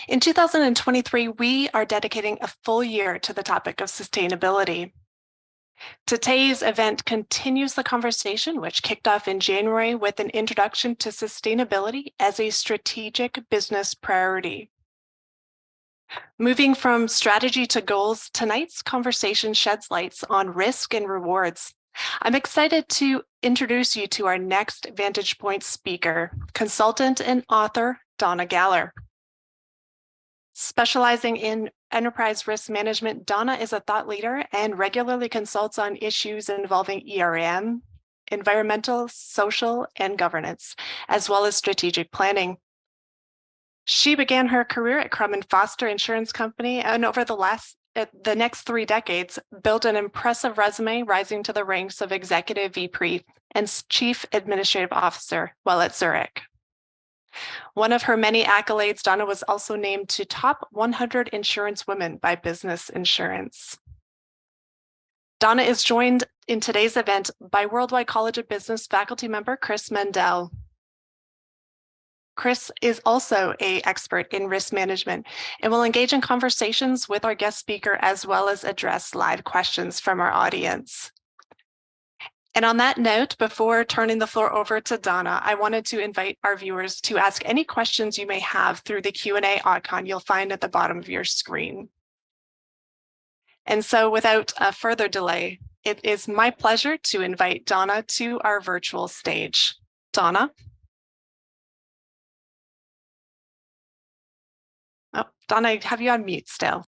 In 2023, we are dedicating a full year to the topic of sustainability. Today's event continues the conversation, which kicked off in January with an introduction to sustainability as a strategic business priority. Moving from strategy to goals, tonight's conversation sheds lights on risk and rewards. I'm excited to introduce you to our next Vantage Point speaker, consultant and author, Donna Galer. Specializing in enterprise risk management, Donna is a thought leader and regularly consults on issues involving ERM, environmental, social, and governance, as well as strategic planning. She began her career at Crum & Foster Insurance Company, and over the next 3 decades, built an impressive resume, rising to the ranks of Executive VP and Chief Administrative Officer while at Zurich. One of her many accolades, Donna was also named to Top 100 Insurance Women by Business Insurance. Donna is joined in today's event by Worldwide College of Business faculty member Chris Mandel. Chris is also an expert in risk management and will engage in conversations with our guest speaker as well as address live questions from our audience. And on that note, before turning the floor over to Donna, I wanted to invite our viewers to ask any questions you may have through the Q&A icon you'll find at the bottom of your screen. And so without further delay, it is my pleasure to invite Donna to our virtual stage. Donna? Oh, Donna, I have you on mute still.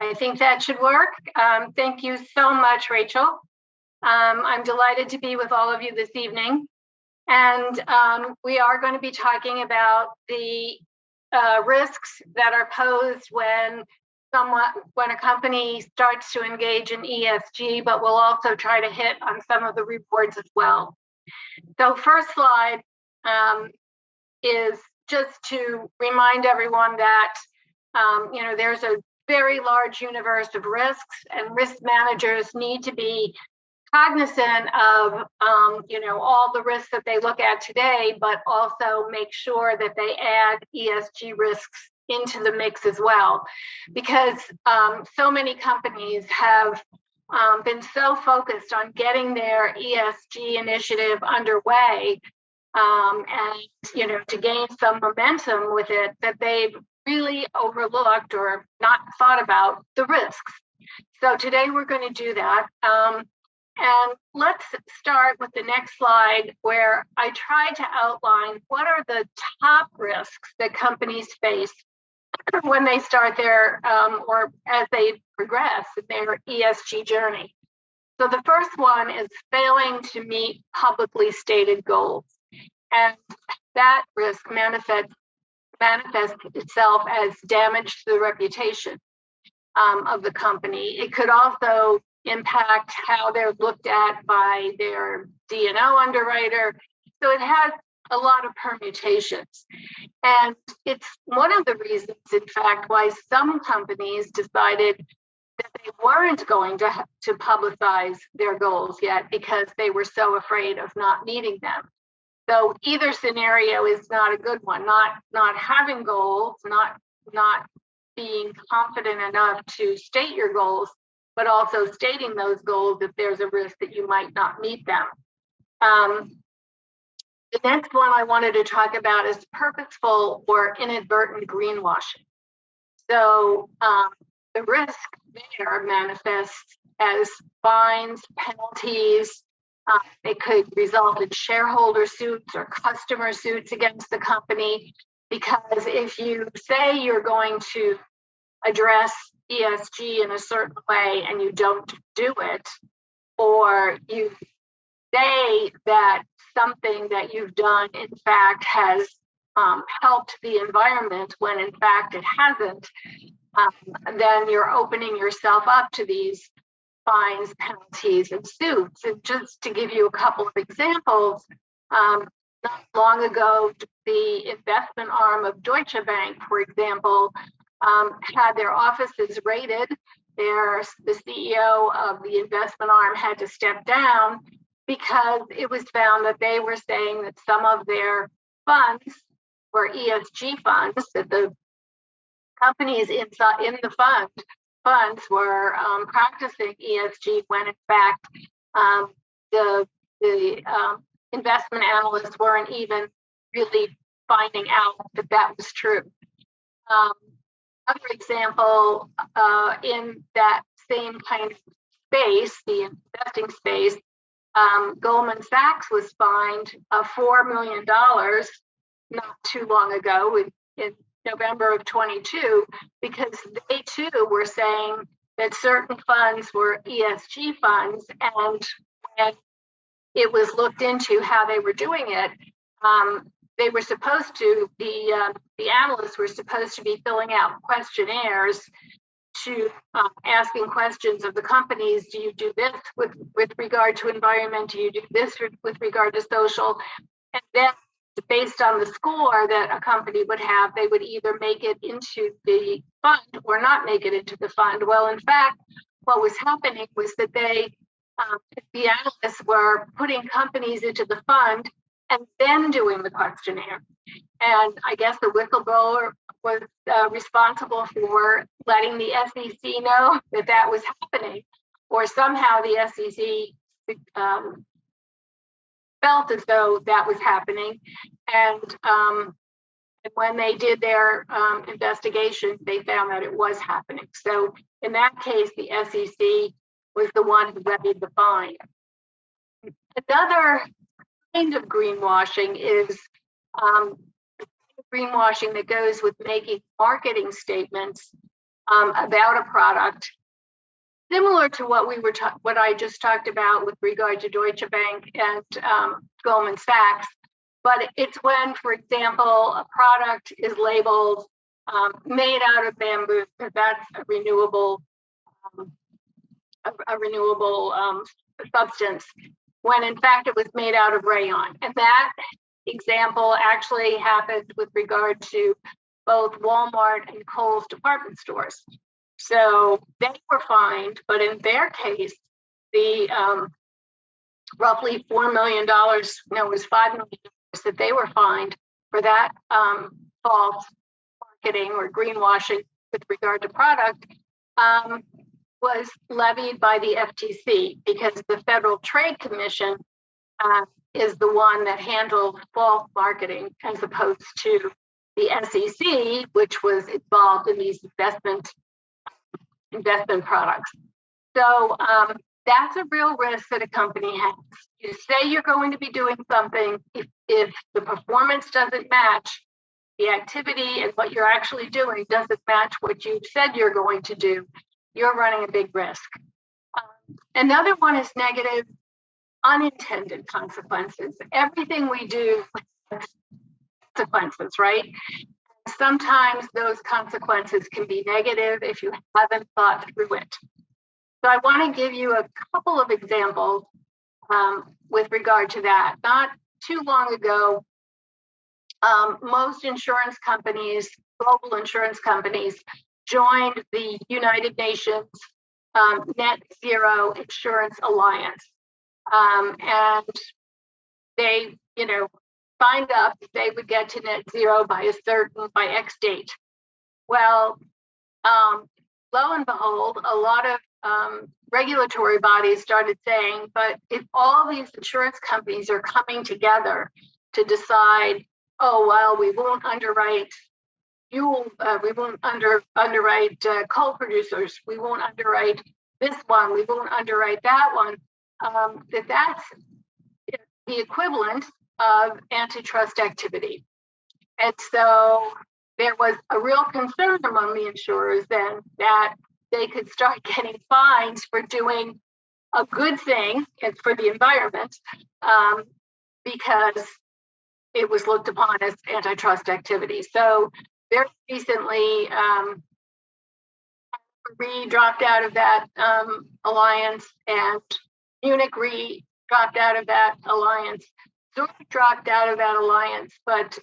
I think that should work. Thank you so much, Rachel. I'm delighted to be with all of you this evening. And we are going to be talking about the risks that are posed when a company starts to engage in ESG, but we'll also try to hit on some of the rewards as well. So first slide is just to remind everyone that there's a very large universe of risks, and risk managers need to be cognizant of all the risks that they look at today, but also make sure that they add ESG risks into the mix as well, because so many companies have been so focused on getting their ESG initiative underway and to gain some momentum with it, that they've really overlooked or not thought about the risks. So today we're going to do that. And let's start with the next slide, where I try to outline what are the top risks that companies face when they start their or as they progress in their ESG journey. So the first one is failing to meet publicly stated goals. And that risk manifests itself as damage to the reputation of the company. It could also impact how they're looked at by their D&O underwriter. So it has a lot of permutations. And it's one of the reasons, in fact, why some companies decided that they weren't going to publicize their goals yet, because they were so afraid of not meeting them. So either scenario is not a good one. Not having goals, not being confident enough to state your goals, but also stating those goals if there's a risk that you might not meet them. The next one I wanted to talk about is purposeful or inadvertent greenwashing. So the risk there manifests as fines, penalties. It could result in shareholder suits or customer suits against the company, because if you say you're going to address ESG in a certain way and you don't do it, or you say that something that you've done in fact has helped the environment when in fact it hasn't, then you're opening yourself up to these fines, penalties, and suits. And just to give you a couple of examples, not long ago, the investment arm of Deutsche Bank, for example, had their offices raided. The CEO of the investment arm had to step down because it was found that they were saying that some of their funds were ESG funds, that the companies in the funds were practicing ESG when in fact the investment analysts weren't even really finding out that that was true. Another example in that same kind of space, the investing space, Goldman Sachs was fined $4 million not too long ago in November of 22, because they too were saying that certain funds were ESG funds, and when it was looked into how they were doing it, they were supposed to, the analysts were supposed to be filling out questionnaires to asking questions of the companies. Do you do this with regard to environment? Do you do this with regard to social? And then based on the score that a company would have, they would either make it into the fund or not make it into the fund. Well, in fact, what was happening was that the analysts were putting companies into the fund and then doing the questionnaire. And I guess the whistleblower was responsible for letting the SEC know that that was happening, or somehow the SEC felt as though that was happening. And when they did their investigation, they found that it was happening. So in that case, the SEC was the one who levied the fine. Another kind of greenwashing is greenwashing that goes with making marketing statements about a product, similar to what I just talked about with regard to Deutsche Bank and Goldman Sachs. But it's when, for example, a product is labeled made out of bamboo, because that's a renewable substance, when in fact it was made out of rayon. And that example actually happened with regard to both Walmart and Kohl's department stores. So they were fined, but in their case, the roughly $4 million, no, it was $5 million that they were fined for that false marketing or greenwashing with regard to product, was levied by the FTC, because the Federal Trade Commission is the one that handled false marketing, as opposed to the SEC, which was involved in these investment products. So that's a real risk that a company has. You say you're going to be doing something. If the performance doesn't match the activity and what you're actually doing doesn't match what you said you're going to do, you're running a big risk. Another one is negative unintended consequences. Everything we do has consequences, right? Sometimes those consequences can be negative if you haven't thought through it. So I want to give you a couple of examples with regard to that. Not too long ago, most insurance companies, global insurance companies, joined the United Nations Net Zero Insurance Alliance. And they, signed up, they would get to net zero by X date. Well, lo and behold, a lot of regulatory bodies started saying, but if all these insurance companies are coming together to decide, oh, well, we won't underwrite fuel, we won't underwrite coal producers, we won't underwrite this one, we won't underwrite that one, that's the equivalent of antitrust activity. And so there was a real concern among the insurers then that they could start getting fines for doing a good thing for the environment, because it was looked upon as antitrust activity. So very recently, Re dropped out of that alliance, and Munich Re dropped out of that alliance. Zurich dropped out of that alliance, but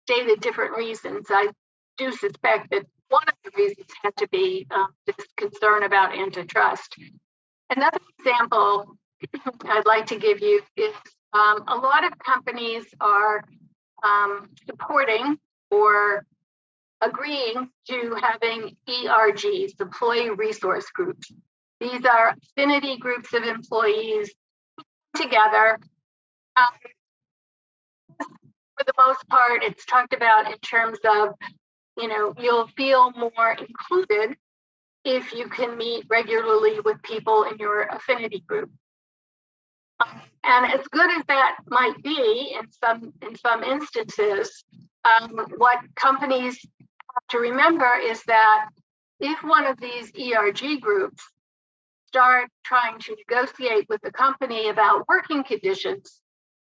stated different reasons. I do suspect that one of the reasons had to be this concern about antitrust. Another example I'd like to give you is a lot of companies are supporting or agreeing to having ERGs, employee resource groups. These are affinity groups of employees together. For the most part, it's talked about in terms of, you'll feel more included if you can meet regularly with people in your affinity group. And as good as that might be in some instances, what companies have to remember is that if one of these ERG groups start trying to negotiate with the company about working conditions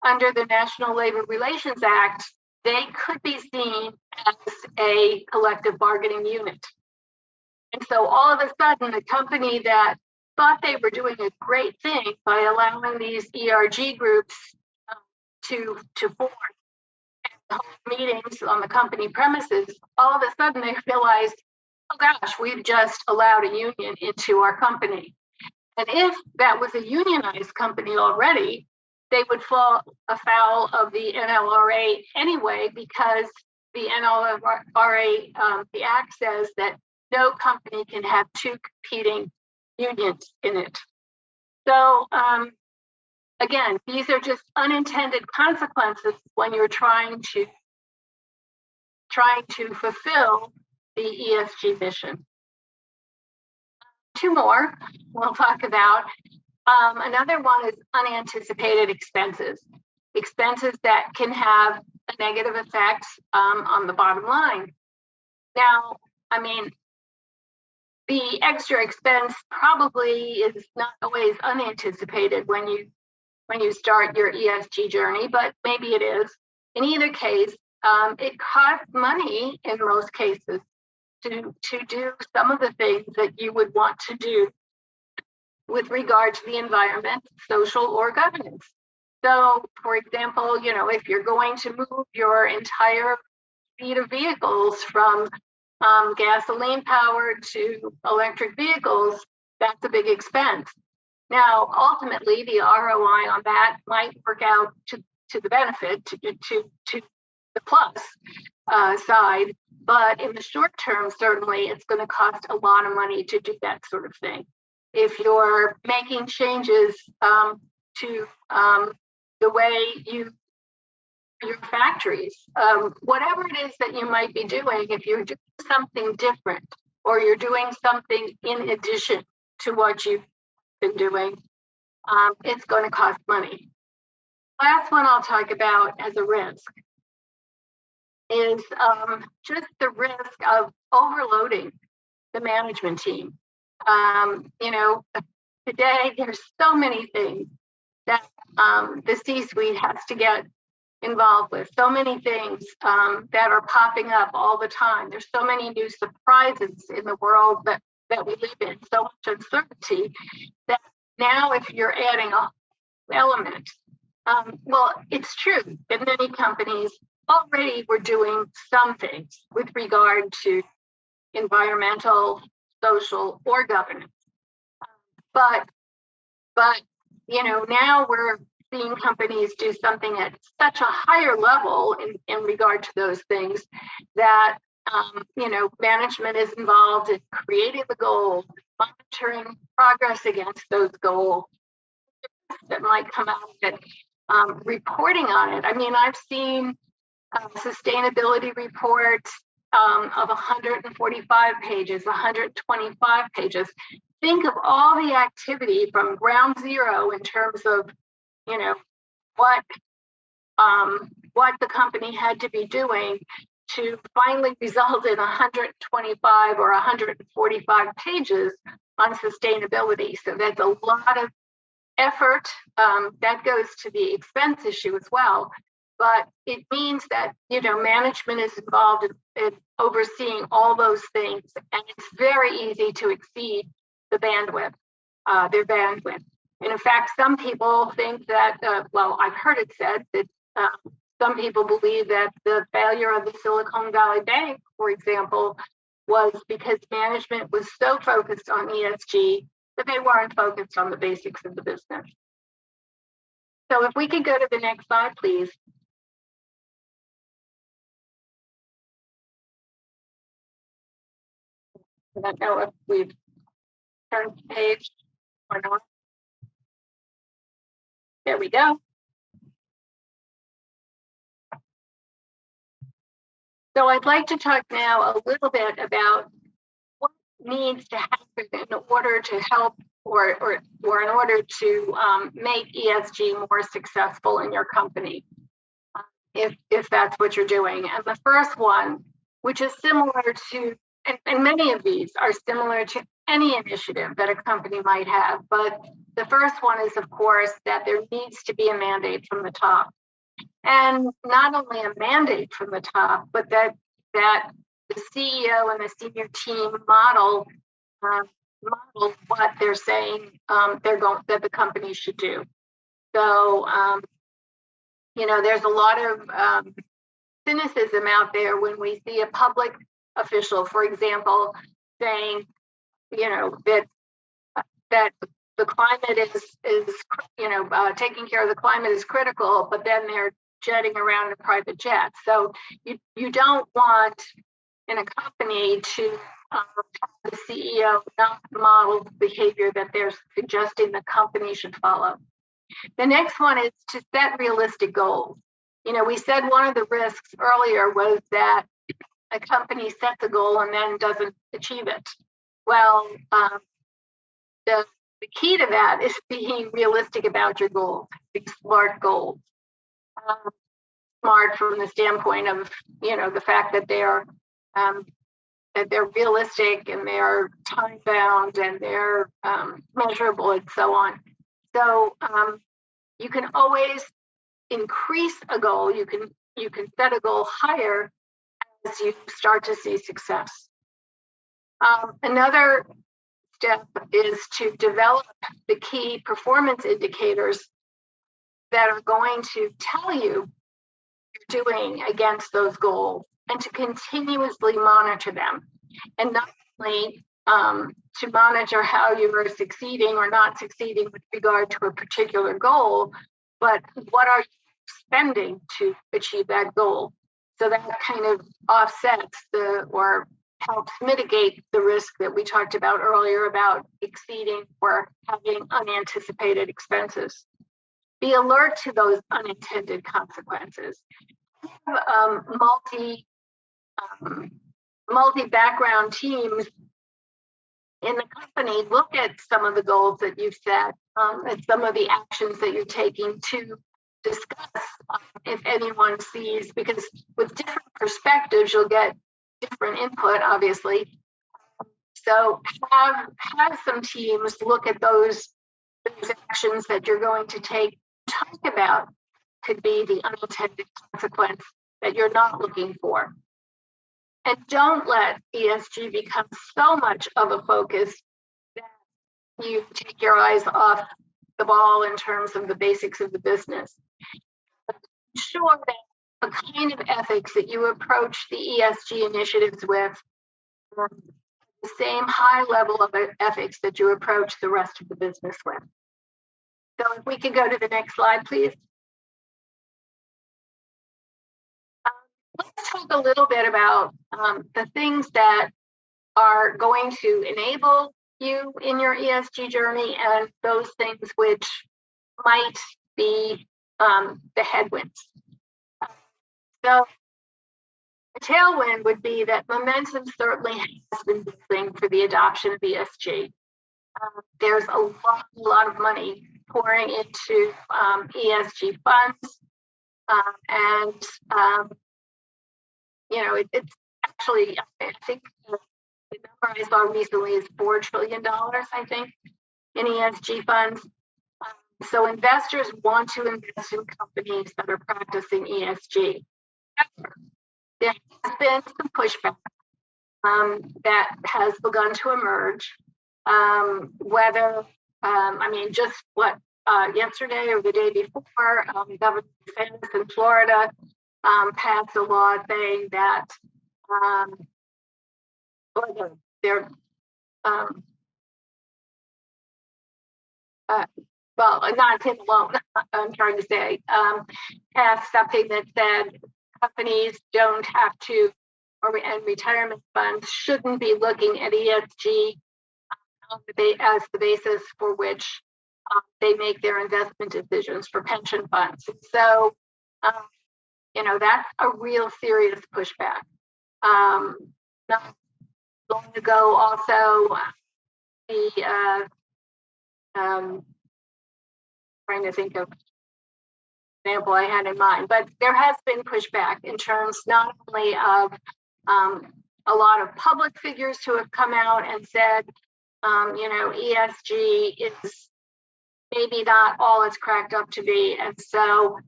under the National Labor Relations Act, they could be seen as a collective bargaining unit. And so all of a sudden, the company that thought they were doing a great thing by allowing these ERG groups to form and hold meetings on the company premises, all of a sudden they realized, oh gosh, we've just allowed a union into our company. And if that was a unionized company already, they would fall afoul of the NLRA anyway, because the NLRA, the act says that no company can have two competing unions in it. So again, these are just unintended consequences when you're trying to fulfill the ESG mission. Two more we'll talk about. Another one is unanticipated expenses that can have a negative effect on the bottom line. Now, I mean, the extra expense probably is not always unanticipated when you start your ESG journey, but maybe it is. In either case, it costs money in most cases to do some of the things that you would want to do with regard to the environment, social, or governance. So, for example, if you're going to move your entire fleet of vehicles from gasoline powered to electric vehicles, that's a big expense. Now, ultimately, the ROI on that might work out to the benefit, to the plus side, but in the short term, certainly it's going to cost a lot of money to do that sort of thing. If you're making changes to the way your factories, whatever it is that you might be doing, if you're doing something different or you're doing something in addition to what you've been doing, it's going to cost money. Last one I'll talk about as a risk is just the risk of overloading the management team. Today there's so many things that the C-suite has to get involved with, so many things that are popping up all the time. There's so many new surprises in the world that we live in, so much uncertainty, that now if you're adding an element, well, it's true that many companies already were doing some things with regard to environmental, social, or governance. But now we're seeing companies do something at such a higher level in regard to those things that management is involved in creating the goals, monitoring progress against those goals that might come out of it, reporting on it. I mean, I've seen sustainability reports of 145 pages, 125 pages. Think of all the activity from ground zero in terms of, what the company had to be doing to finally result in 125 or 145 pages on sustainability. So that's a lot of effort. That goes to the expense issue as well. But it means that, management is involved in overseeing all those things, and it's very easy to exceed the bandwidth, their bandwidth. And in fact, some people think that, I've heard it said that some people believe that the failure of the Silicon Valley Bank, for example, was because management was so focused on ESG that they weren't focused on the basics of the business. So if we could go to the next slide, please. I don't know if we've turned the page or not. There we go. So I'd like to talk now a little bit about what needs to happen in order to help or in order to make ESG more successful in your company, if that's what you're doing. And the first one, which is similar to, and many of these are similar to any initiative that a company might have, but the first one is, of course, that there needs to be a mandate from the top. And not only a mandate from the top, but that the CEO and the senior team model what they're saying that the company should do. So there's a lot of cynicism out there when we see a public official, for example, saying that the climate is taking care of the climate is critical, but then they're jetting around in private jets. So you don't want in a company to have the CEO not model behavior that they're suggesting the company should follow. The next one is to set realistic goals. We said one of the risks earlier was that a company sets a goal and then doesn't achieve it. Well, the key to that is being realistic about your goals, being smart goals. Smart from the standpoint of, the fact that they're realistic and they're time bound and they're measurable and so on. So you can always increase a goal. You can set a goal higher as you start to see success. Another step is to develop the key performance indicators that are going to tell you you're doing against those goals, and to continuously monitor them, and not only to monitor how you are succeeding or not succeeding with regard to a particular goal, but what are you spending to achieve that goal. So that kind of offsets or helps mitigate the risk that we talked about earlier about exceeding or having unanticipated expenses. Be alert to those unintended consequences. Multi-background teams in the company look at some of the goals that you've set and some of the actions that you're taking to discuss if anyone sees, because with different perspectives, you'll get different input, obviously. So have some teams look at those actions that you're going to take. Talk about could be the unintended consequence that you're not looking for. And don't let ESG become so much of a focus that you take your eyes off the ball in terms of the basics of the business. Ensure that the kind of ethics that you approach the ESG initiatives with the same high level of ethics that you approach the rest of the business with. So if we could go to the next slide, please. Let's talk a little bit about the things that are going to enable you in your ESG journey and those things which might be the headwinds. So the tailwind would be that momentum certainly has been building for the adoption of ESG. There's a lot of money pouring into ESG funds, it's actually, I think the number I saw recently is $4 trillion, I think, in ESG funds. So investors want to invest in companies that are practicing ESG. However, there has been some pushback that has begun to emerge. Just what yesterday or the day before, Governor DeSantis in Florida passed a law saying that well, not him alone, I'm trying to say, passed something that said companies don't have to, and retirement funds shouldn't be looking at ESG as the basis for which they make their investment decisions for pension funds. So, that's a real serious pushback. Not long ago, also, the trying to think of example I had in mind, but there has been pushback in terms not only of a lot of public figures who have come out and said, ESG is maybe not all it's cracked up to be, and so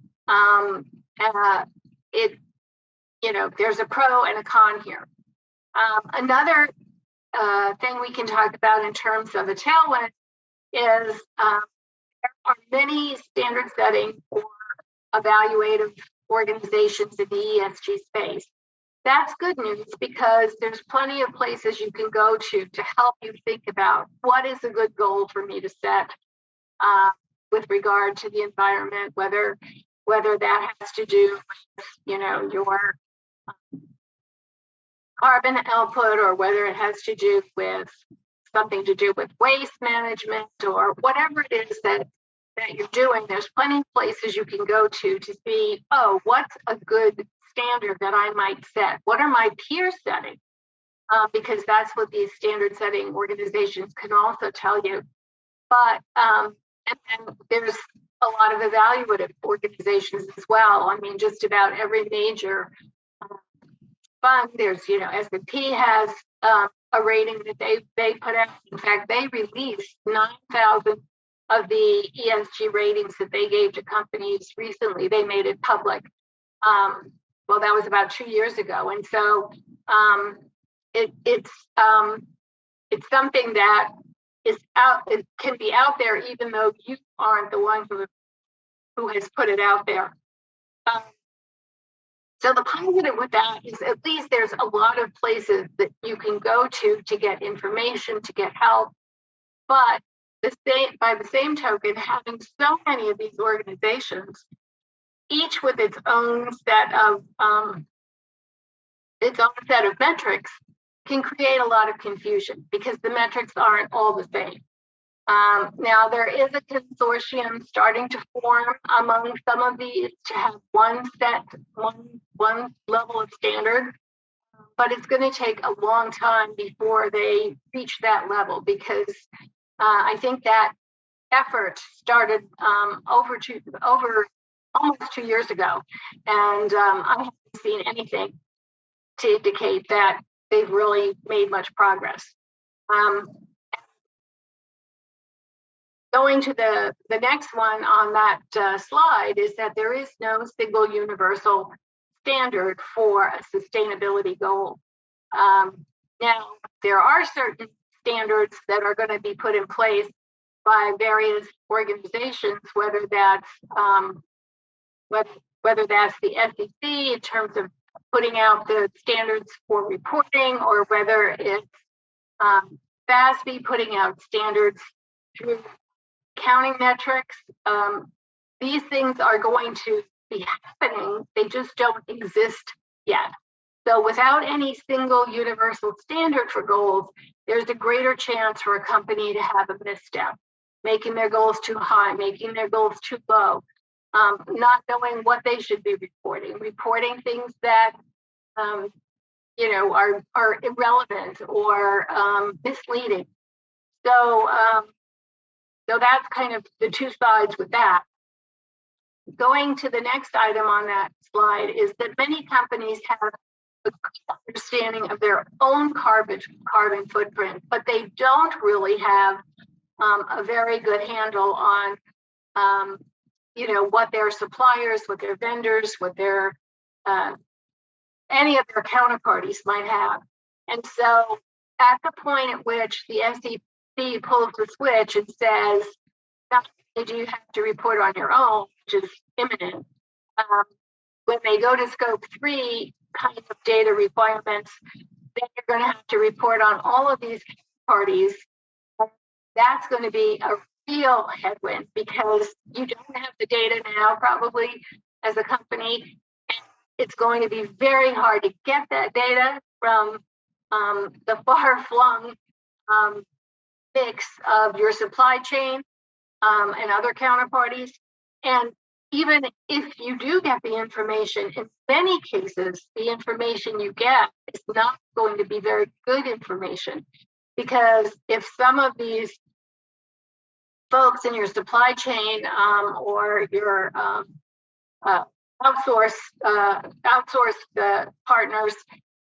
there's a pro and a con here. Another thing we can talk about in terms of a tailwind is there are many standard setting or evaluative organizations in the ESG space. That's good news because there's plenty of places you can go to help you think about what is a good goal for me to set with regard to the environment, whether that has to do with, your carbon output, or whether it has to do with something to do with waste management, or whatever it is that you're doing. There's plenty of places you can go to see, what's a good standard that I might set? What are my peers setting? Because that's what these standard setting organizations can also tell you. But and then there's a lot of evaluative organizations as well. I mean, just about every major fund, there's, S&P has a rating that they put out. In fact, they released 9,000 of the ESG ratings that they gave to companies recently. They made it public. Well, that was about 2 years ago, and so it's something that is out. It can be out there, even though you aren't the one who has put it out there. So the positive with that is at least there's a lot of places that you can go to get information, to get help. But by the same token, having so many of these organizations, each with its own set of metrics, can create a lot of confusion because the metrics aren't all the same. Now, there is a consortium starting to form among some of these to have one level of standard, but it's going to take a long time before they reach that level, because I think that effort started over almost 2 years ago, and I haven't seen anything to indicate that they've really made much progress. Going to the next one on that slide is that there is no single universal standard for a sustainability goal. Now, there are certain standards that are going to be put in place by various organizations, whether that's the SEC in terms of putting out the standards for reporting, or whether it's FASB putting out standards through counting metrics. These things are going to be happening. They just don't exist yet. So without any single universal standard for goals, there's a greater chance for a company to have a misstep, making their goals too high, making their goals too low, not knowing what they should be reporting things that are irrelevant or misleading. So that's kind of the two sides with that. Going to the next item on that slide is that many companies have a good understanding of their own carbon footprint, but they don't really have a very good handle on what their suppliers, what their vendors, what their any of their counterparties might have. And so at the point at which the SEC pulls the switch and says, not only do you have to report on your own, which is imminent, when they go to scope 3 kind of data requirements, then you're going to have to report on all of these parties. That's going to be a real headwind because you don't have the data now, probably as a company. And it's going to be very hard to get that data from the far-flung mix of your supply chain and other counterparties. And even if you do get the information, in many cases, the information you get is not going to be very good information, because if some of these folks in your supply chain or your outsourced partners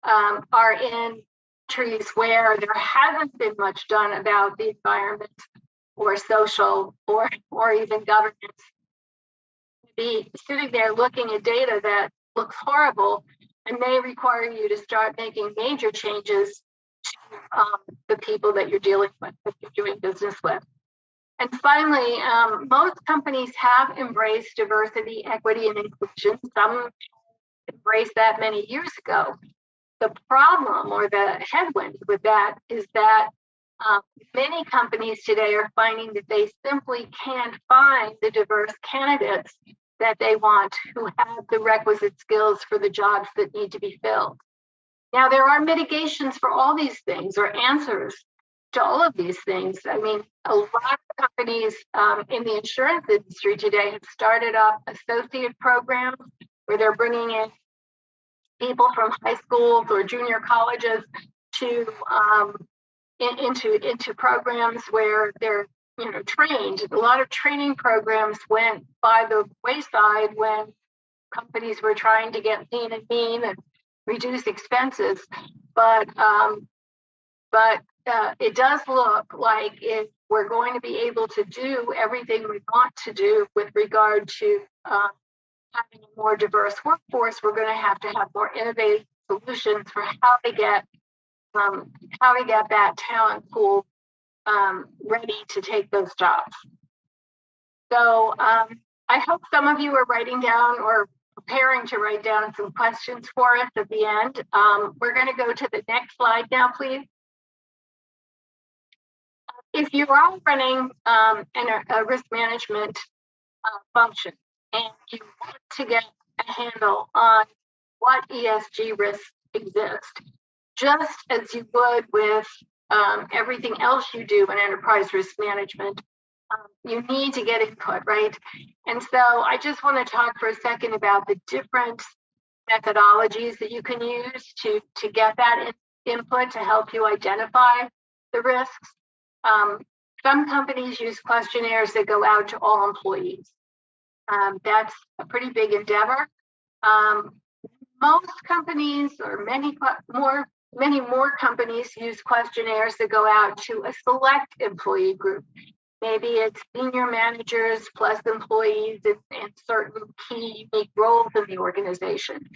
are in countries where there hasn't been much done about the environment or social or even governance, be sitting there looking at data that looks horrible and may require you to start making major changes to the people that you're dealing with, that you're doing business with. And finally, most companies have embraced diversity, equity, and inclusion. Some embraced that many years ago. The problem or the headwind with that is that many companies today are finding that they simply can't find the diverse candidates that they want who have the requisite skills for the jobs that need to be filled. Now, there are mitigations for all these things, or answers to all of these things. I mean, a lot of companies in the insurance industry today have started up associate programs where they're bringing in people from high schools or junior colleges to into programs where they're trained. A lot of training programs went by the wayside when companies were trying to get lean and mean and reduce expenses. But it does look like if we're going to be able to do everything we want to do with regard to having a more diverse workforce, we're going to have more innovative solutions for how to get that talent pool ready to take those jobs. So I hope some of you are writing down or preparing to write down some questions for us at the end. We're going to go to the next slide now, please. If you are running a risk management function and you want to get a handle on what ESG risks exist, just as you would with everything else you do in enterprise risk management, you need to get input, right? And so I just want to talk for a second about the different methodologies that you can use to get that input to help you identify the risks. Some companies use questionnaires that go out to all employees. That's a pretty big endeavor. Most companies, or many more companies, use questionnaires that go out to a select employee group. Maybe it's senior managers plus employees in certain key unique roles in the organization.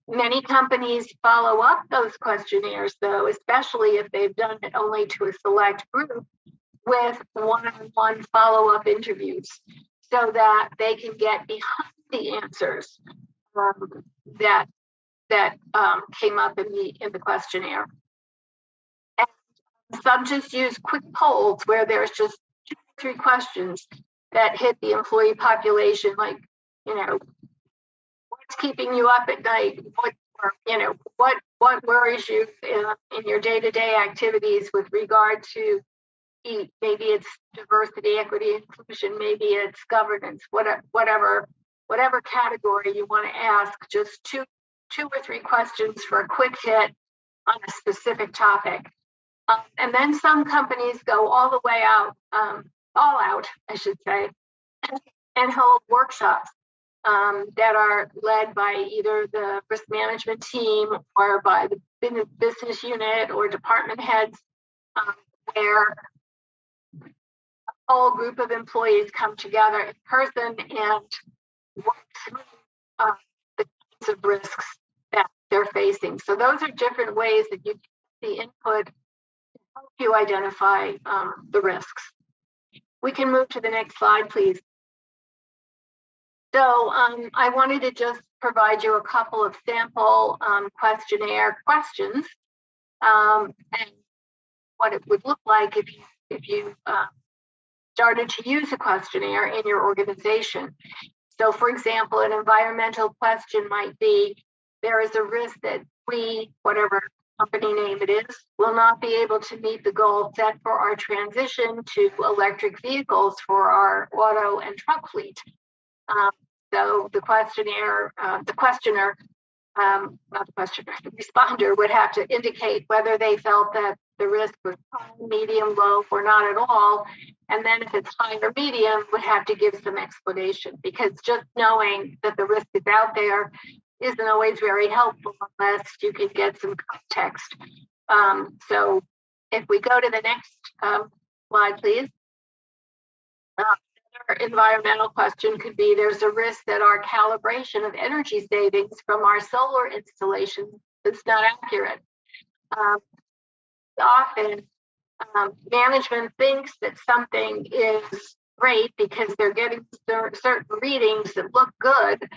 Many companies follow up those questionnaires, though, especially if they've done it only to a select group, with one-on-one follow-up interviews, so that they can get behind the answers that came up in the questionnaire. And some just use quick polls where there's just 2 or 3 questions that hit the employee population, like, what's keeping you up at night? What worries you in your day-to-day activities with regard to maybe it's diversity, equity, inclusion, maybe it's governance, whatever category you want to ask, just two or three questions for a quick hit on a specific topic. And then some companies go all the way out, all out, I should say, and hold workshops that are led by either the risk management team or by the business unit or department heads, where a whole group of employees come together in person and work through the kinds of risks that they're facing. So those are different ways that you get the input to help you identify the risks. We can move to the next slide, please. So I wanted to just provide you a couple of sample questionnaire questions and what it would look like if you started to use a questionnaire in your organization. So for example, an environmental question might be, there is a risk that we, whatever company name it is, will not be able to meet the goal set for our transition to electric vehicles for our auto and truck fleet. So the questionnaire, not the questioner, the responder would have to indicate whether they felt that the risk was high, medium, low, or not at all. And then if it's high or medium, would have to give some explanation, because just knowing that the risk is out there isn't always very helpful unless you can get some context. So if we go to the next slide, please. Another environmental question could be, there's a risk that our calibration of energy savings from our solar installation is not accurate. Often management thinks that something is great because they're getting certain readings that look good,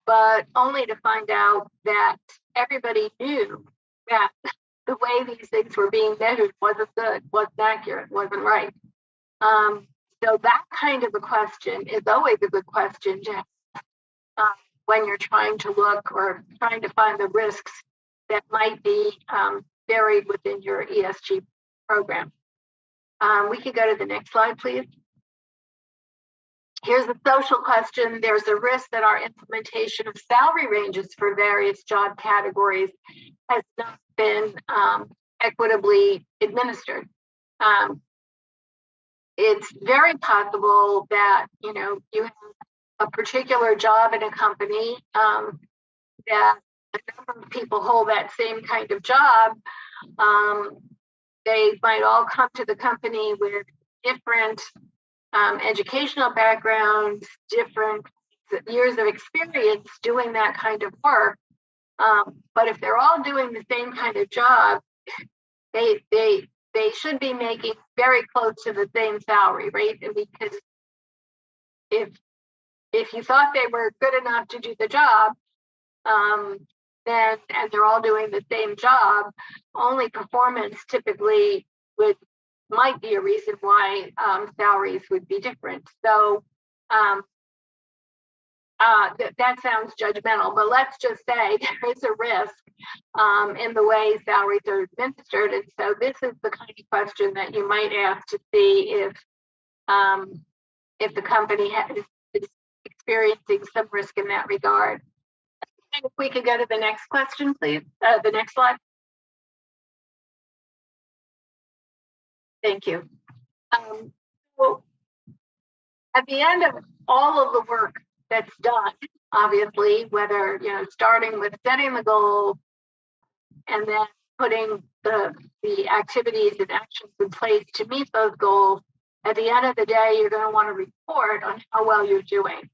but only to find out that everybody knew that the way these things were being measured wasn't good, wasn't accurate, wasn't right. So that kind of a question is always a good question to when you're trying to look or trying to find the risks that might be buried within your ESG program. We could go to the next slide, please. Here's a social question. There's a risk that our implementation of salary ranges for various job categories has not been equitably administered. It's very possible that you have a particular job in a company that a number of people hold that same kind of job. They might all come to the company with different educational backgrounds, different years of experience doing that kind of work. But if they're all doing the same kind of job, they should be making very close to the same salary, right? And because if you thought they were good enough to do the job, then and they're all doing the same job, only performance typically might be a reason why salaries would be different. So that sounds judgmental, but let's just say there is a risk in the way salaries are administered. And so this is the kind of question that you might ask to see if the company is experiencing some risk in that regard. And if we could go to the next question, please, the next slide. Thank you. So at the end of all of the work that's done, obviously, whether starting with setting the goal and then putting the activities and actions in place to meet those goals, at the end of the day, you're going to want to report on how well you're doing.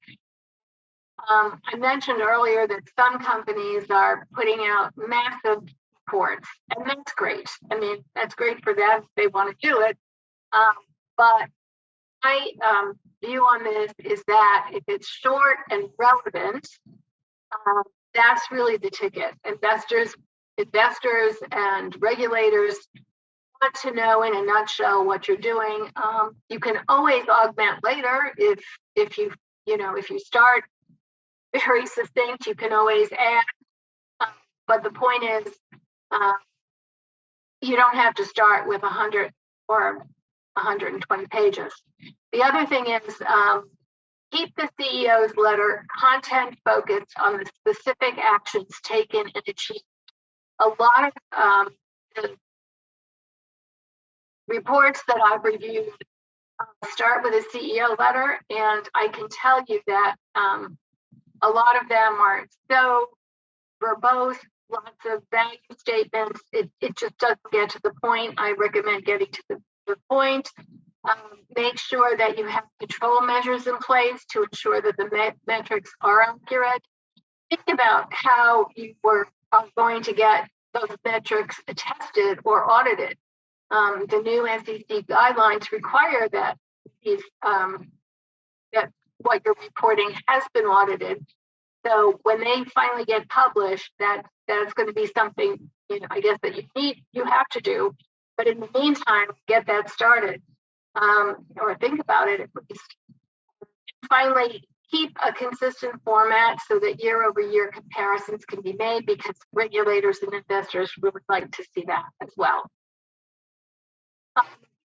I mentioned earlier that some companies are putting out massive reports, and that's great. I mean, that's great for them if they want to do it. But my view on this is that if it's short and relevant, that's really the ticket. Investors and regulators want to know in a nutshell what you're doing. You can always augment later if you start very succinct, you can always add. But the point is, you don't have to start with 100 or 120 pages. The other thing is, keep the CEO's letter content focused on the specific actions taken and achieved. A lot of the reports that I've reviewed start with a CEO letter, and I can tell you that a lot of them are so verbose, lots of value statements. It just doesn't get to the point. I recommend getting to the point. Make sure that you have control measures in place to ensure that the metrics are accurate. Think about how you were going to get those metrics tested or audited. The new SEC guidelines require that that what you're reporting has been audited. So when they finally get published, that's going to be something I guess that you have to do. But in the meantime, get that started. or think about it at least. Finally, keep a consistent format so that year-over-year comparisons can be made, because regulators and investors would like to see that as well.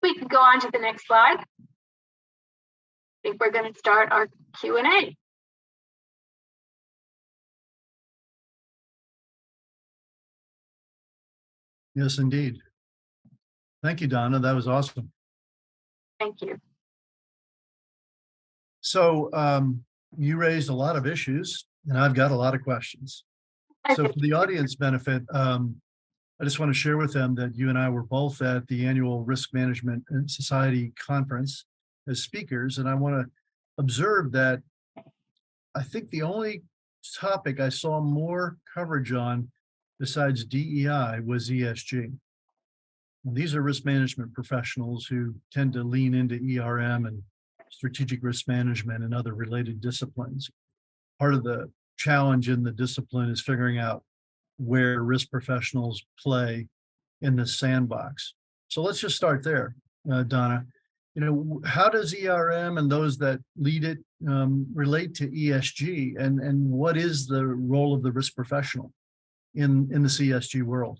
We can go on to the next slide. I think we're going to start our Q&A. Yes, indeed. Thank you, Donna. That was awesome. Thank you. So you raised a lot of issues, and I've got a lot of questions. So for the audience benefit, I just want to share with them that you and I were both at the annual Risk Management Society conference as speakers, and I want to observe that I think the only topic I saw more coverage on besides DEI was ESG. And these are risk management professionals who tend to lean into ERM and strategic risk management and other related disciplines. Part of the challenge in the discipline is figuring out where risk professionals play in the sandbox. So let's just start there, Donna. You know, how does ERM and those that lead it relate to ESG, and what is the role of the risk professional in the CSG world?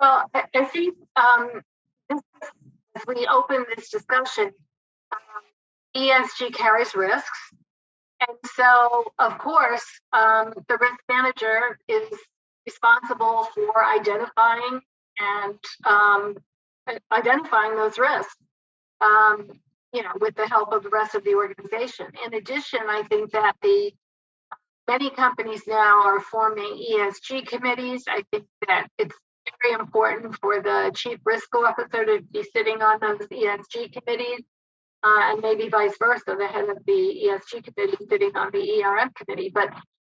Well, I think as we open this discussion, ESG carries risks. And so, of course, the risk manager is responsible for identifying those risks, you know, with the help of the rest of the organization. In addition, I think that many companies now are forming ESG committees. I think that it's very important for the chief risk officer to be sitting on those ESG committees. And maybe vice versa, the head of the ESG committee sitting on the ERM committee. But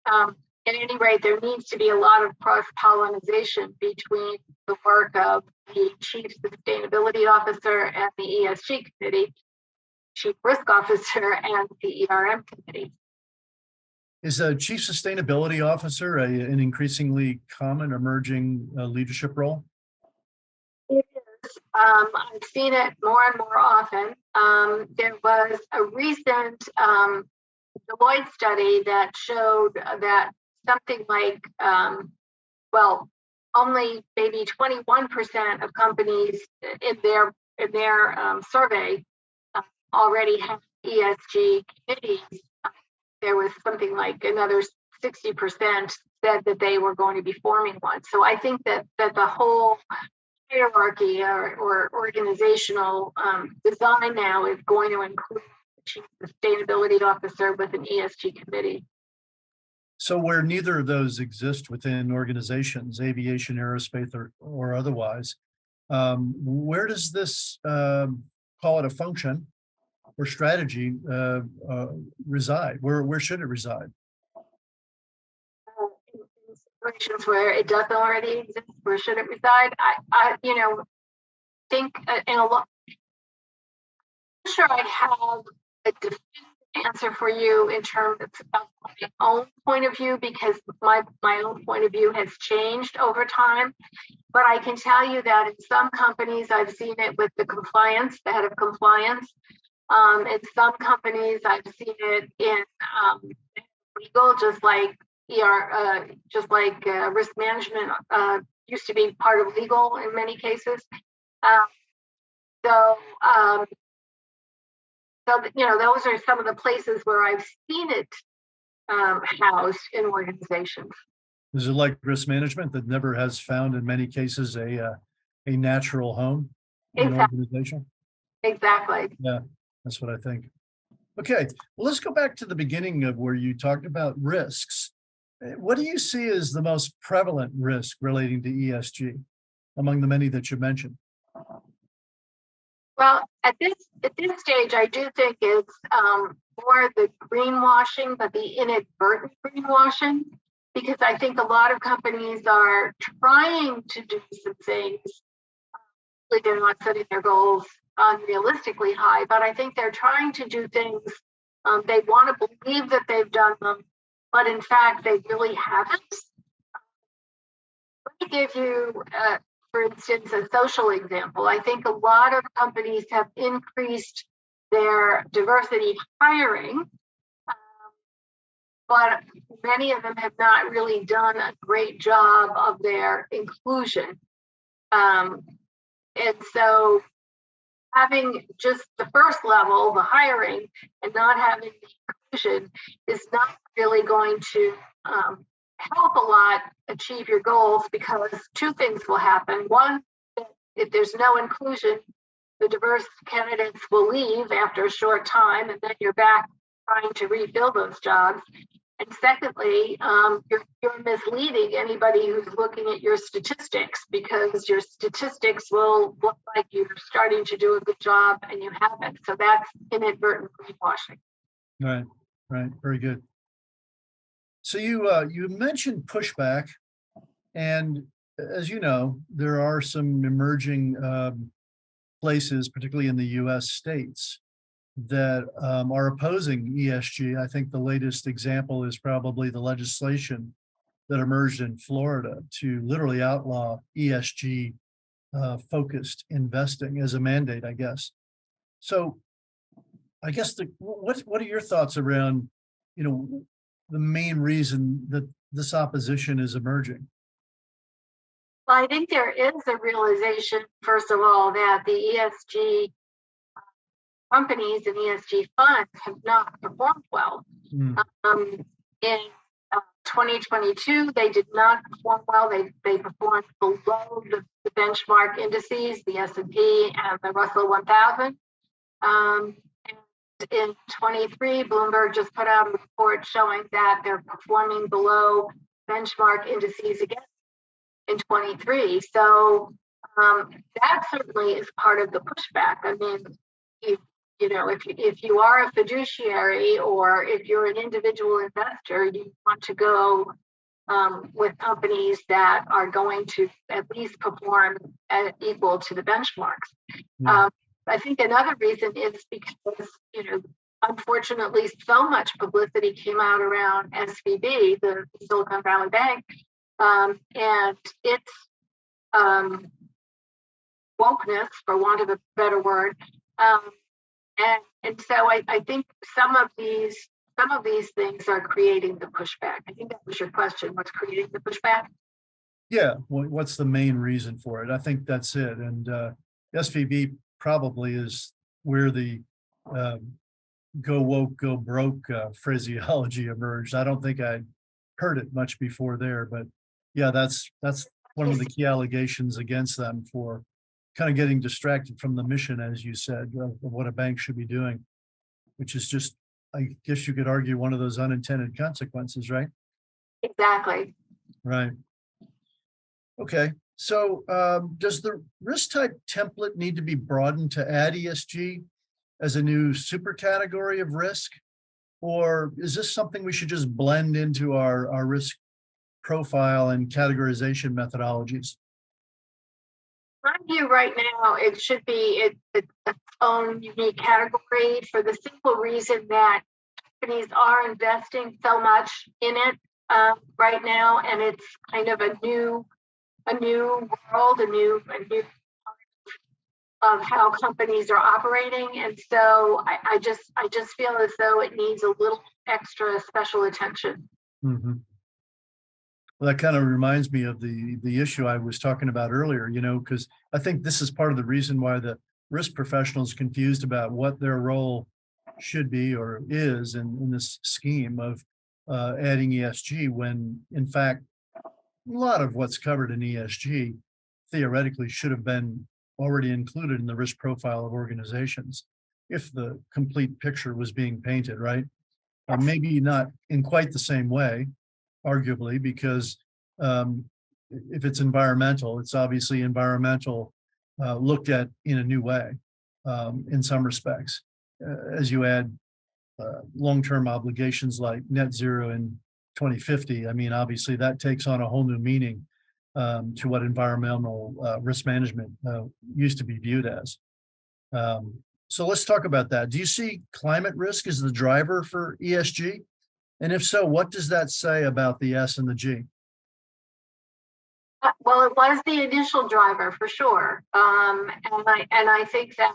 at any rate, there needs to be a lot of cross-pollination between the work of the chief sustainability officer and the ESG committee, chief risk officer and the ERM committee. Is a chief sustainability officer an increasingly common emerging leadership role? It is. I've seen it more and more often. There was a recent Deloitte study that showed that something like, only maybe 21% of companies in their survey already have ESG committees. There was something like another 60% said that they were going to be forming one. So I think that the whole hierarchy or organizational design now is going to include the chief sustainability officer with an ESG committee. So where neither of those exist within organizations, aviation, aerospace, or otherwise, where does this, call it a function or strategy, reside? Where should it reside? In situations where it doesn't already exist, where should it reside? I think in a lot. I'm sure I have a definitive answer for you in terms of my own point of view, because my own point of view has changed over time. But I can tell you that in some companies, I've seen it with the head of compliance. In some companies, I've seen it in legal, just like risk management used to be part of legal in many cases. So those are some of the places where I've seen it housed in organizations. Is it like risk management that never has found in many cases a natural home in an organization? Exactly. Yeah, that's what I think. Okay, well, let's go back to the beginning of where you talked about risks. What do you see as the most prevalent risk relating to ESG among the many that you mentioned? Well, at this stage, I do think it's more the greenwashing, but the inadvertent greenwashing, because I think a lot of companies are trying to do some things. They're not setting their goals unrealistically high, but I think they're trying to do things. They want to believe that they've done them, but in fact, they really haven't. Let me give you for instance, a social example. I think a lot of companies have increased their diversity hiring, but many of them have not really done a great job of their inclusion. And so having just the first level, the hiring, and not having the inclusion is not really going to help a lot achieve your goals, because two things will happen. One, if there's no inclusion, the diverse candidates will leave after a short time, and then you're back trying to refill those jobs. And secondly, you're misleading anybody who's looking at your statistics, because your statistics will look like you're starting to do a good job and you haven't. So that's inadvertent greenwashing. Right, right, very good. So you mentioned pushback, and as you know, there are some emerging places, particularly in the U.S. states, that are opposing ESG. I think the latest example is probably the legislation that emerged in Florida to literally outlaw ESG focused investing as a mandate, I guess. So I guess what are your thoughts around, the main reason that this opposition is emerging? Well, I think there is a realization, first of all, that the ESG companies and ESG funds have not performed well. Mm. In 2022, they did not perform well. They performed below the benchmark indices, the S&P and the Russell 1000. And in 23, Bloomberg just put out a report showing that they're performing below benchmark indices again in 23. So that certainly is part of the pushback. I mean, if you are a fiduciary, or if you're an individual investor, you want to go with companies that are going to at least perform equal to the benchmarks. Yeah. I think another reason is because, unfortunately, so much publicity came out around SVB, the Silicon Valley Bank, and its wokeness, for want of a better word. And so I think some of these things are creating the pushback. I think that was your question. What's creating the pushback? Yeah, what's the main reason for it? I think that's it. And SVB probably is where the go woke, go broke phraseology emerged. I don't think I heard it much before there, but yeah, that's one of the key allegations against them, for kind of getting distracted from the mission, as you said, of what a bank should be doing, which is just, I guess you could argue, one of those unintended consequences, right? Exactly. Right. Okay. So does the risk type template need to be broadened to add ESG as a new super category of risk? Or is this something we should just blend into our risk profile and categorization methodologies? My view right now, it should be its own unique category, for the simple reason that companies are investing so much in it right now, and it's kind of a new world, a new of how companies are operating, and so I just feel as though it needs a little extra special attention. Mm-hmm. Well, that kind of reminds me of the issue I was talking about earlier, because I think this is part of the reason why the risk professional is confused about what their role should be or is in this scheme of adding ESG, when in fact, a lot of what's covered in ESG theoretically should have been already included in the risk profile of organizations, if the complete picture was being painted, right? Maybe not in quite the same way, arguably, because if it's environmental, it's obviously environmental looked at in a new way in some respects. As you add long-term obligations like net zero in 2050, I mean, obviously that takes on a whole new meaning to what environmental risk management used to be viewed as. So let's talk about that. Do you see climate risk as the driver for ESG? And if so, what does that say about the S and the G? Well, it was the initial driver for sure. And I think that,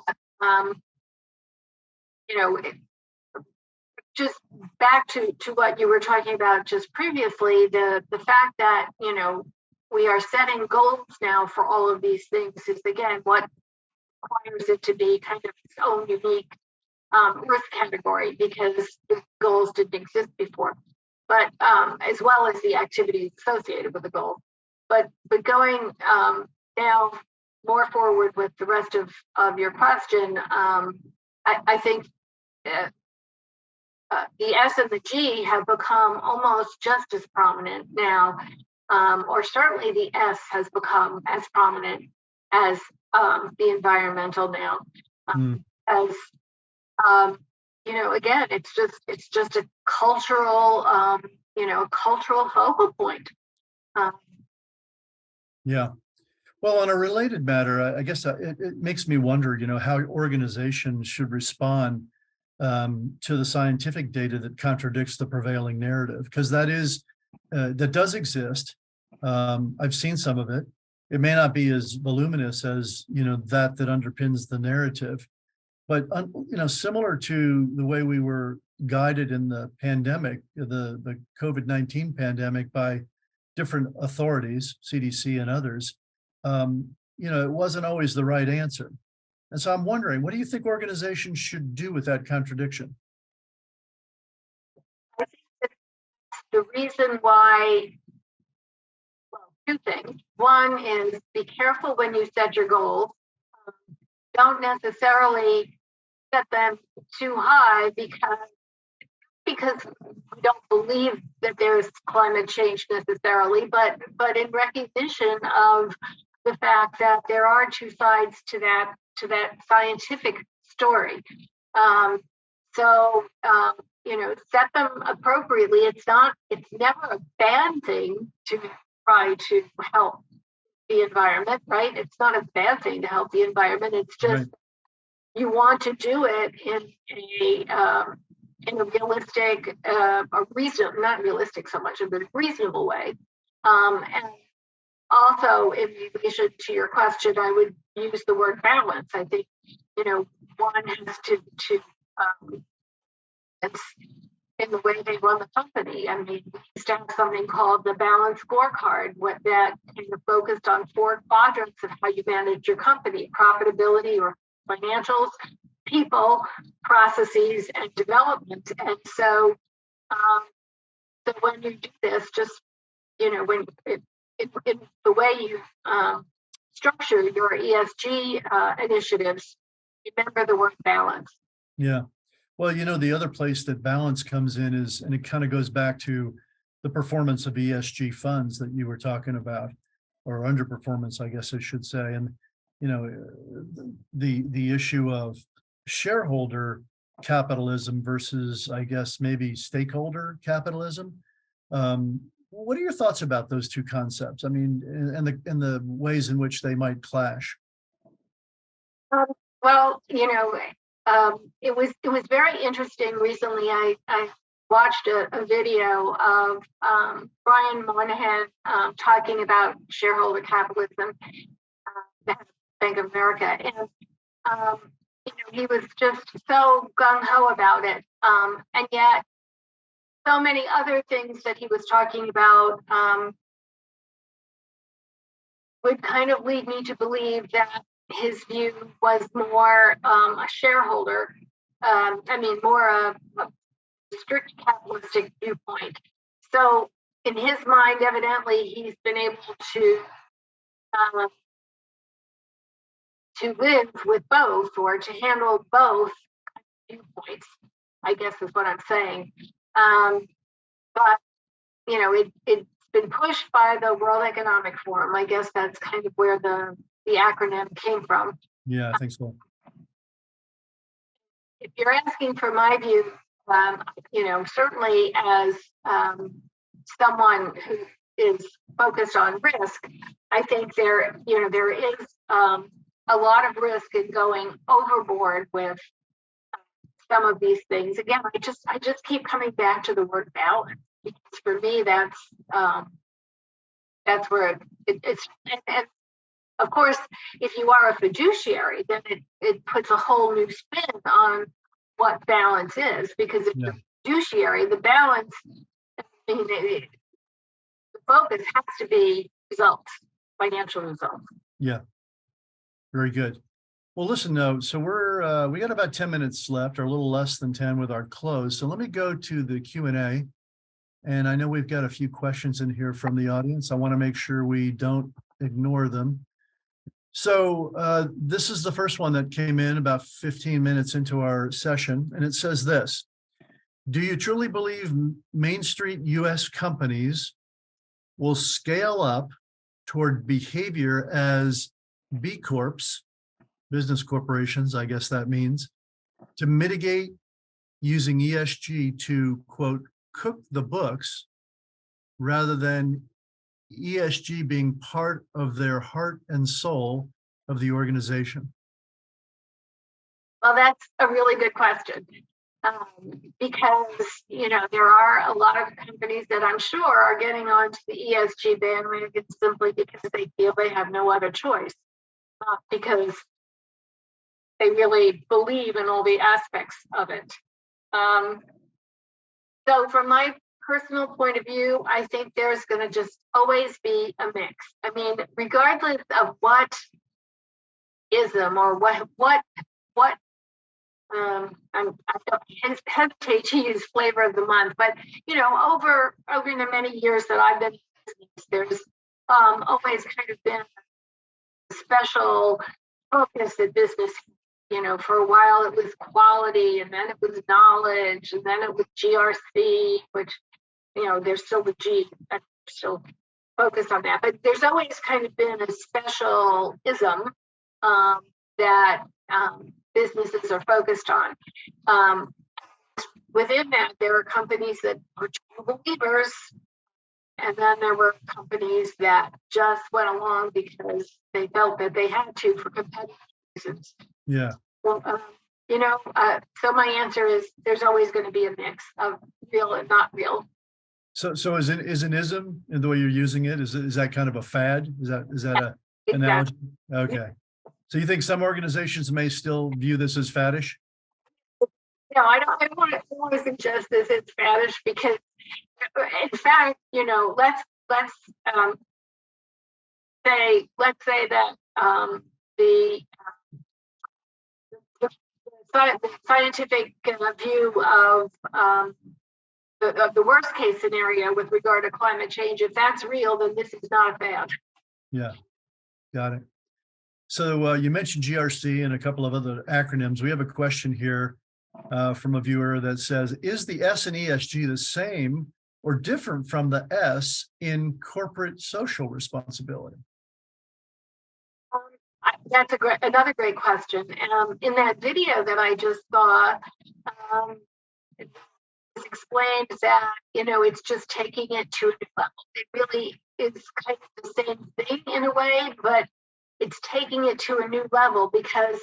you know, just back to what you were talking about just previously, the fact that, we are setting goals now for all of these things is, again, what requires it to be kind of its own unique risk category, because the goals didn't exist before, but as well as the activities associated with the goal. But going now more forward with the rest of your question, I think the S and the G have become almost just as prominent now, or certainly the S has become as prominent as the environmental now. As again, it's just a cultural, cultural focal point. Yeah. Well, on a related matter, I guess it makes me wonder, how organizations should respond to the scientific data that contradicts the prevailing narrative, because that does exist. I've seen some of it. It may not be as voluminous as that underpins the narrative, but similar to the way we were guided in the pandemic, the COVID-19 pandemic, by different authorities, CDC and others, it wasn't always the right answer. And so I'm wondering, what do you think organizations should do with that contradiction? I think that the reason why, well, two things. One is, be careful when you set your goals. Don't necessarily set them too high because we don't believe that there's climate change necessarily, but in recognition of the fact that there are two sides to that scientific story. Set them appropriately. It's never a bad thing to try to help the environment, right? It's not a bad thing to help the environment. It's just Right. You want to do it in a realistic, not realistic so much, but a reasonable way. And also, in relation to your question, I would use the word balance. I think, one has to it's in the way they run the company. I mean, we used to have something called the balance scorecard, that kind of focused on 4 quadrants of how you manage your company: profitability or financials, people, processes, and development. And so, when you do this, just when the way you structure your ESG initiatives, remember the word balance. Yeah. Well, the other place that balance comes in is, and it kind of goes back to the performance of ESG funds that you were talking about, or underperformance, I guess I should say. And, the issue of shareholder capitalism versus, I guess, maybe stakeholder capitalism. What are your thoughts about those two concepts? I mean, and the ways in which they might clash? Well, it was very interesting. Recently, I watched a video of Brian Moynihan talking about shareholder capitalism at Bank of America, and he was just so gung ho about it, and yet so many other things that he was talking about would kind of lead me to believe that his view was more a shareholder, more a strict capitalistic viewpoint. So in his mind, evidently, he's been able to live with both, or to handle both viewpoints, I guess is what I'm saying. But it's been pushed by the World Economic Forum. I guess that's kind of where the acronym came from. Yeah, I think so. If you're asking for my view, certainly as someone who is focused on risk, I think there is a lot of risk in going overboard with some of these things. Again, I just keep coming back to the word balance, because for me, that's that's where and of course, if you are a fiduciary, then it puts a whole new spin on what balance is, because if you're a fiduciary, the balance, I mean, the focus has to be results, financial results. Yeah, very good. Well, listen, though, so we got about 10 minutes left, or a little less than 10 with our close. So let me go to the Q&A. And I know we've got a few questions in here from the audience. I want to make sure we don't ignore them. So this is the first one that came in about 15 minutes into our session, and it says this: do you truly believe Main Street U.S. companies will scale up toward behavior as B Corps, business corporations, I guess that means, to mitigate using ESG to, quote, cook the books, rather than ESG being part of their heart and soul of the organization? Well, that's a really good question, because, there are a lot of companies that I'm sure are getting onto the ESG bandwagon simply because they feel they have no other choice, not because they really believe in all the aspects of it. So from my personal point of view, I think there's going to just always be a mix. I mean, regardless of what ism or what I don't hesitate to use flavor of the month, but over the many years that I've been in business, there's always kind of been a special focus at business. For a while it was quality, and then it was knowledge, and then it was GRC, which there's still the G, and still focused on that. But there's always kind of been a special ism that businesses are focused on. Within that, there are companies that were true believers, and then there were companies that just went along because they felt that they had to for competitive reasons. Yeah. Well, so my answer is there's always going to be a mix of real and not real. So is an ism, in the way you're using it, is that kind of a fad? Is that a analogy? Okay. So you think some organizations may still view this as faddish? No, I don't want to suggest this is faddish, because in fact, let's say that the scientific view of the worst case scenario with regard to climate change, if that's real, then this is not a fad. Yeah, got it. So you mentioned GRC and a couple of other acronyms. We have a question here from a viewer that says, is the S in ESG the same or different from the S in corporate social responsibility? That's another great question. In that video that I just saw, it explained that it's just taking it to a new level. It really is kind of the same thing in a way, but it's taking it to a new level, because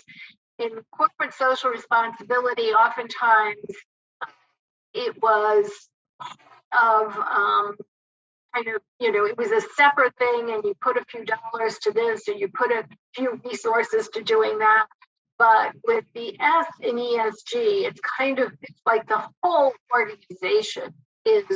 in corporate social responsibility, oftentimes it was of it was a separate thing, and you put a few dollars to this, or you put a few resources to doing that. But with the S in ESG, it's like the whole organization is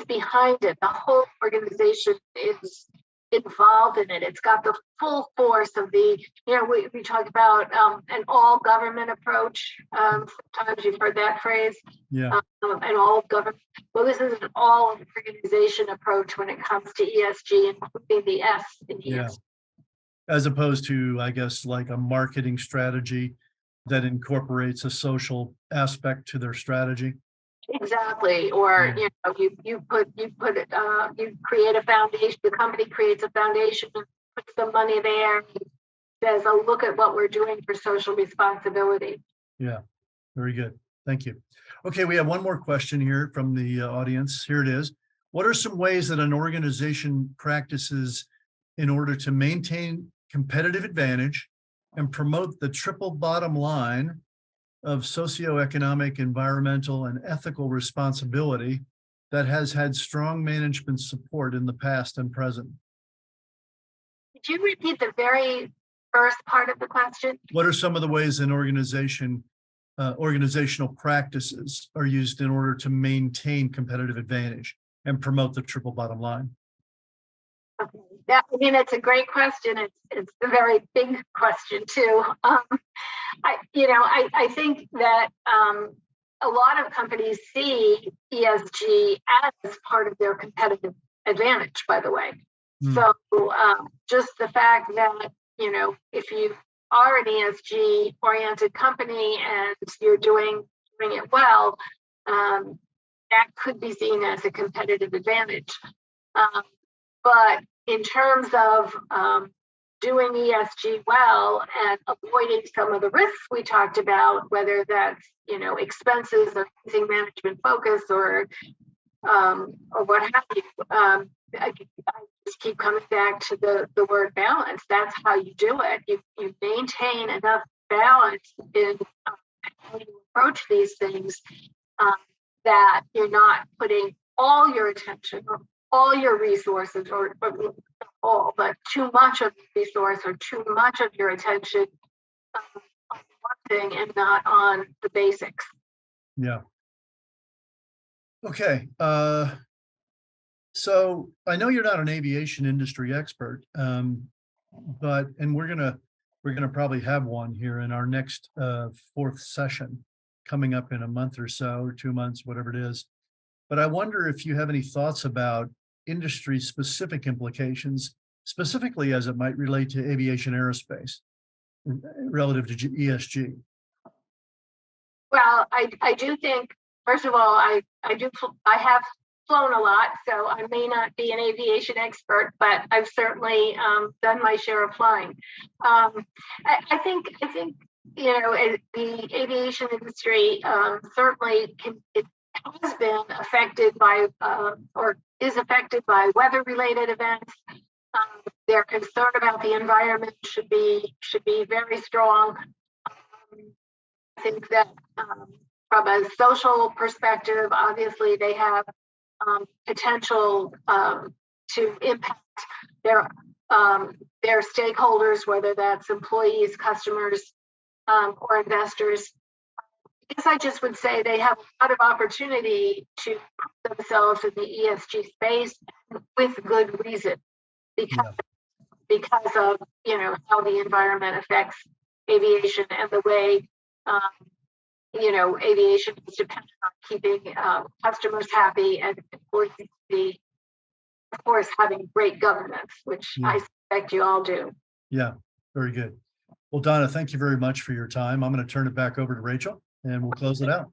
behind it. The whole organization is involved in it. It's got the full force of the, we talk about an all government approach. Sometimes you've heard that phrase. Yeah. An all government. Well, this is an all organization approach when it comes to ESG, including the S in ESG. Yeah. As opposed to, I guess, like a marketing strategy that incorporates a social aspect to their strategy. Exactly. Or you create a foundation. The company creates a foundation and puts some money there. And says, "Oh, look at what we're doing for social responsibility." Yeah, very good. Thank you. Okay, we have one more question here from the audience. Here it is. What are some ways that an organization practices in order to maintain competitive advantage and promote the triple bottom line of socioeconomic, environmental, and ethical responsibility that has had strong management support in the past and present? Could you repeat the very first part of the question? What are some of the ways an organizational practices are used in order to maintain competitive advantage and promote the triple bottom line? Okay. I mean, it's a great question. It's a very big question too. I think that a lot of companies see ESG as part of their competitive advantage, by the way. So just the fact that, if you are an ESG oriented company and you're doing it well, that could be seen as a competitive advantage. But in terms of doing ESG well and avoiding some of the risks we talked about, whether that's expenses or using management focus or what have you, I just keep coming back to the word balance. That's how you do it. You maintain enough balance in how you approach these things, that you're not putting all your attention or all your resources, or all, but too much of the resource or too much of your attention on one thing and not on the basics. Yeah. Okay. So I know you're not an aviation industry expert, but we're gonna probably have one here in our next fourth session coming up in a month or so, or 2 months, whatever it is. But I wonder if you have any thoughts about industry specific implications, specifically as it might relate to aviation aerospace relative to ESG. Well, I do think, first of all, I have flown a lot, so I may not be an aviation expert, but I've certainly done my share of flying. I think the aviation industry certainly it has been affected by or is affected by weather-related events. Their concern about the environment should be very strong. I think that from a social perspective, obviously they have potential to impact their stakeholders, whether that's employees, customers, or investors. I guess I just would say they have a lot of opportunity to put themselves in the ESG space with good reason, because of how the environment affects aviation and the way aviation is dependent on keeping customers happy and employees, of course, having great governance, which I suspect you all do. Yeah, very good. Well, Donna, thank you very much for your time. I'm going to turn it back over to Rachel and we'll close it out.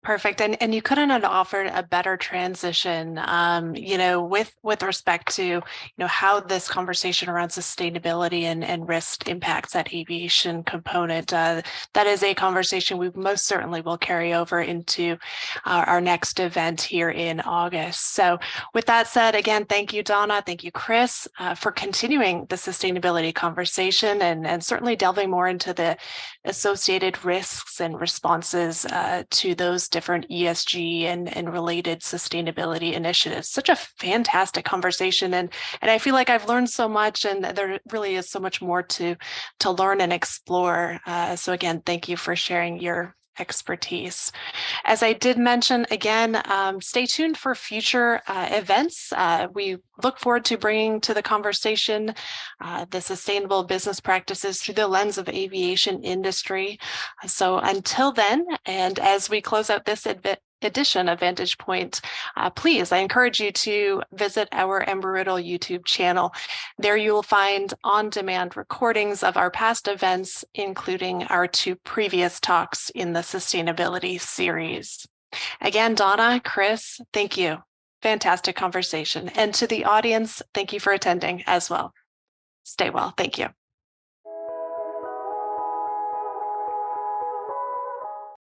Perfect. And you couldn't have offered a better transition, with respect to, how this conversation around sustainability and risk impacts that aviation component. That is a conversation we most certainly will carry over into our next event here in August. So with that said, again, thank you, Donna. Thank you, Chris, for continuing the sustainability conversation and certainly delving more into the associated risks and responses to those different ESG and related sustainability initiatives. Such a fantastic conversation, and I feel like I've learned so much, and there really is so much more to learn and explore. So again, thank you for sharing your expertise. As I did mention, again, stay tuned for future events. We look forward to bringing to the conversation the sustainable business practices through the lens of aviation industry. So until then, and as we close out this edition of Vantage Point, please, I encourage you to visit our Embry-riddle YouTube channel. There you will find on-demand recordings of our past events, including our 2 previous talks in the sustainability series. Again, Donna, Chris, thank you. Fantastic conversation. And to the audience, thank you for attending as well. Stay well. Thank you.